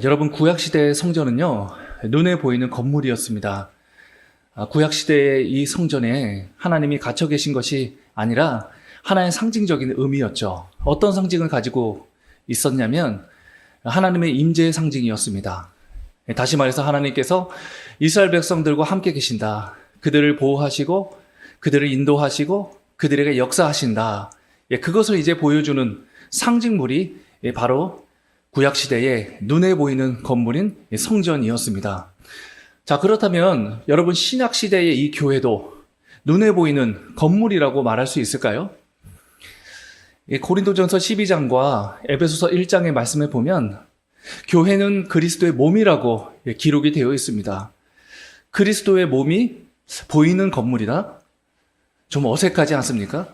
여러분, 구약시대의 성전은요, 눈에 보이는 건물이었습니다. 구약시대의 이 성전에 하나님이 갇혀 계신 것이 아니라 하나의 상징적인 의미였죠. 어떤 상징을 가지고 있었냐면 하나님의 임재의 상징이었습니다. 다시 말해서 하나님께서 이스라엘 백성들과 함께 계신다. 그들을 보호하시고 그들을 인도하시고 그들에게 역사하신다. 그것을 이제 보여주는 상징물이 바로 구약시대의 눈에 보이는 건물인 성전이었습니다. 자, 그렇다면 여러분, 신약시대의 이 교회도 눈에 보이는 건물이라고 말할 수 있을까요? 고린도전서 12장과 에베소서 1장의 말씀에 보면 교회는 그리스도의 몸이라고 기록이 되어 있습니다. 그리스도의 몸이 보이는 건물이다? 좀 어색하지 않습니까?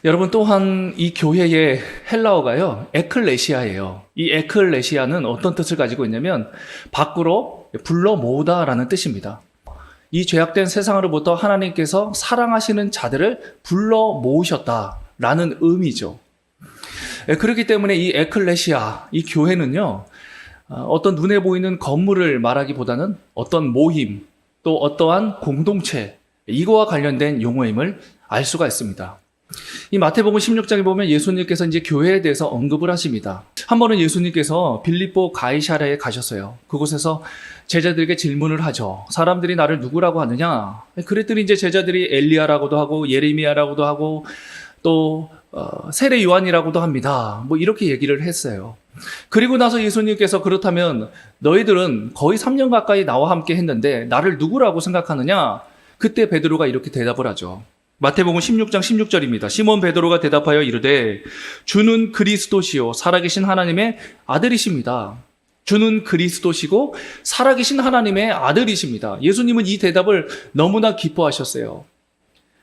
여러분, 또한 이 교회의 헬라어가요, 에클레시아예요. 이 에클레시아는 어떤 뜻을 가지고 있냐면 밖으로 불러 모으다라는 뜻입니다. 이 죄악된 세상으로부터 하나님께서 사랑하시는 자들을 불러 모으셨다라는 의미죠. 그렇기 때문에 이 에클레시아, 이 교회는요, 어떤 눈에 보이는 건물을 말하기보다는 어떤 모임, 또 어떠한 공동체, 이거와 관련된 용어임을 알 수가 있습니다. 이 마태복음 16장에 보면 예수님께서 이제 교회에 대해서 언급을 하십니다. 한 번은 예수님께서 빌립보 가이사랴에 가셨어요. 그곳에서 제자들에게 질문을 하죠. 사람들이 나를 누구라고 하느냐? 그랬더니 이제 제자들이 엘리야라고도 하고 예레미야라고도 하고 또 세례 요한이라고도 합니다. 뭐 이렇게 얘기를 했어요. 그리고 나서 예수님께서 그렇다면 너희들은 거의 3년 가까이 나와 함께 했는데 나를 누구라고 생각하느냐? 그때 베드로가 이렇게 대답을 하죠. 마태복음 16장 16절입니다. 시몬 베드로가 대답하여 이르되 주는 그리스도시요 살아계신 하나님의 아들이십니다. 주는 그리스도시고 살아계신 하나님의 아들이십니다. 예수님은 이 대답을 너무나 기뻐하셨어요.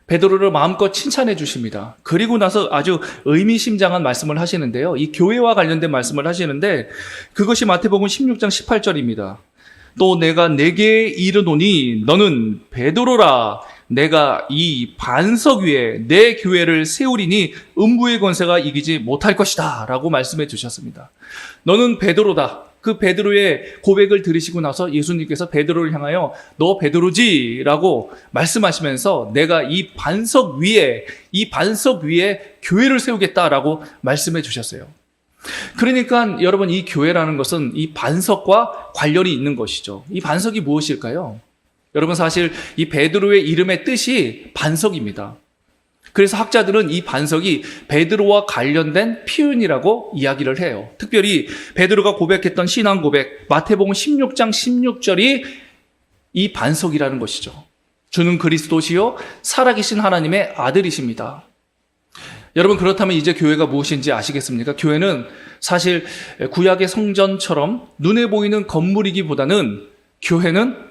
베드로를 마음껏 칭찬해 주십니다. 그리고 나서 아주 의미심장한 말씀을 하시는데요. 이 교회와 관련된 말씀을 하시는데 그것이 마태복음 16장 18절입니다. 또 내가 네게 이르노니 너는 베드로라. 내가 이 반석 위에 내 교회를 세우리니 음부의 권세가 이기지 못할 것이다 라고 말씀해 주셨습니다. 너는 베드로다. 그 베드로의 고백을 들으시고 나서 예수님께서 베드로를 향하여 너 베드로지 라고 말씀하시면서 내가 이 반석 위에 교회를 세우겠다라고 말씀해 주셨어요. 그러니까 여러분, 이 교회라는 것은 이 반석과 관련이 있는 것이죠. 이 반석이 무엇일까요? 여러분, 사실 이 베드로의 이름의 뜻이 반석입니다. 그래서 학자들은 이 반석이 베드로와 관련된 표현이라고 이야기를 해요. 특별히 베드로가 고백했던 신앙 고백 마태복음 16장 16절이 이 반석이라는 것이죠. 주는 그리스도시요 살아계신 하나님의 아들이십니다. 여러분, 그렇다면 이제 교회가 무엇인지 아시겠습니까? 교회는 사실 구약의 성전처럼 눈에 보이는 건물이기보다는 교회는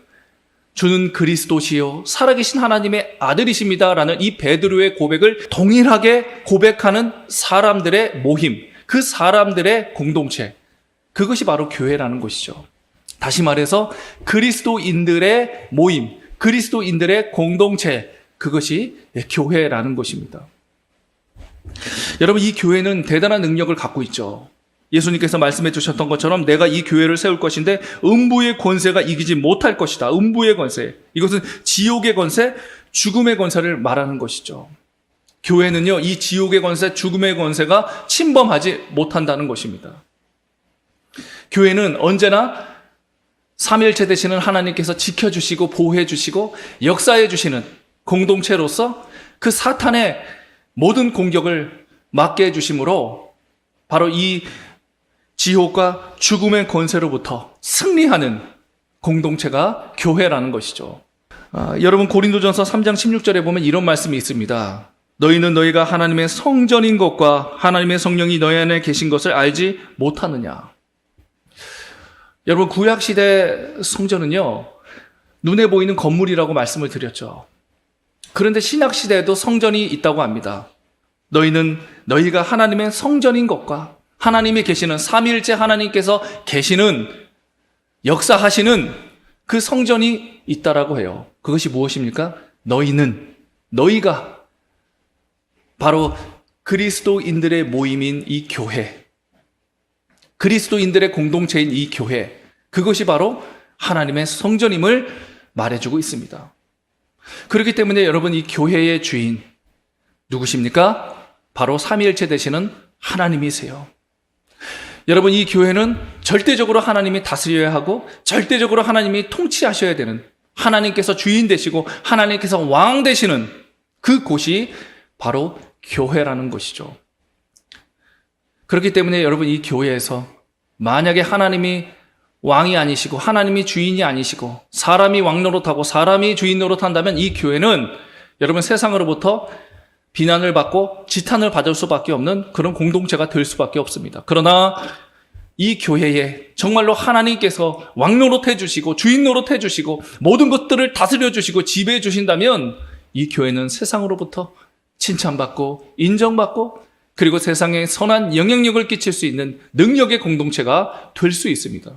주는 그리스도시요 살아계신 하나님의 아들이십니다 라는 이 베드로의 고백을 동일하게 고백하는 사람들의 모임, 그 사람들의 공동체, 그것이 바로 교회라는 것이죠. 다시 말해서 그리스도인들의 모임, 그리스도인들의 공동체, 그것이 교회라는 것입니다. 여러분, 이 교회는 대단한 능력을 갖고 있죠. 예수님께서 말씀해 주셨던 것처럼 내가 이 교회를 세울 것인데 음부의 권세가 이기지 못할 것이다. 음부의 권세. 이것은 지옥의 권세, 죽음의 권세를 말하는 것이죠. 교회는요, 이 지옥의 권세, 죽음의 권세가 침범하지 못한다는 것입니다. 교회는 언제나 삼위일체 되시는 하나님께서 지켜주시고 보호해주시고 역사해주시는 공동체로서 그 사탄의 모든 공격을 막게 해주심으로 바로 이 지옥과 죽음의 권세로부터 승리하는 공동체가 교회라는 것이죠. 여러분, 고린도전서 3장 16절에 보면 이런 말씀이 있습니다. 너희는 너희가 하나님의 성전인 것과 하나님의 성령이 너희 안에 계신 것을 알지 못하느냐. 여러분, 구약시대 성전은요, 눈에 보이는 건물이라고 말씀을 드렸죠. 그런데 신약시대에도 성전이 있다고 합니다. 너희가 하나님의 성전인 것과 하나님이 계시는 삼위일체 하나님께서 계시는 역사하시는 그 성전이 있다라고 해요. 그것이 무엇입니까? 너희가 바로 그리스도인들의 모임인 이 교회, 그리스도인들의 공동체인 이 교회, 그것이 바로 하나님의 성전임을 말해주고 있습니다. 그렇기 때문에 여러분, 이 교회의 주인 누구십니까? 바로 삼위일체 되시는 하나님이세요. 여러분, 이 교회는 절대적으로 하나님이 다스려야 하고 절대적으로 하나님이 통치하셔야 되는, 하나님께서 주인 되시고 하나님께서 왕 되시는 그 곳이 바로 교회라는 것이죠. 그렇기 때문에 여러분, 이 교회에서 만약에 하나님이 왕이 아니시고 하나님이 주인이 아니시고 사람이 왕 노릇하고 사람이 주인 노릇한다면 이 교회는 여러분 세상으로부터 비난을 받고 지탄을 받을 수밖에 없는 그런 공동체가 될 수밖에 없습니다. 그러나 이 교회에 정말로 하나님께서 왕 노릇해 주시고 주인 노릇해 주시고 모든 것들을 다스려 주시고 지배해 주신다면 이 교회는 세상으로부터 칭찬받고 인정받고 그리고 세상에 선한 영향력을 끼칠 수 있는 능력의 공동체가 될 수 있습니다.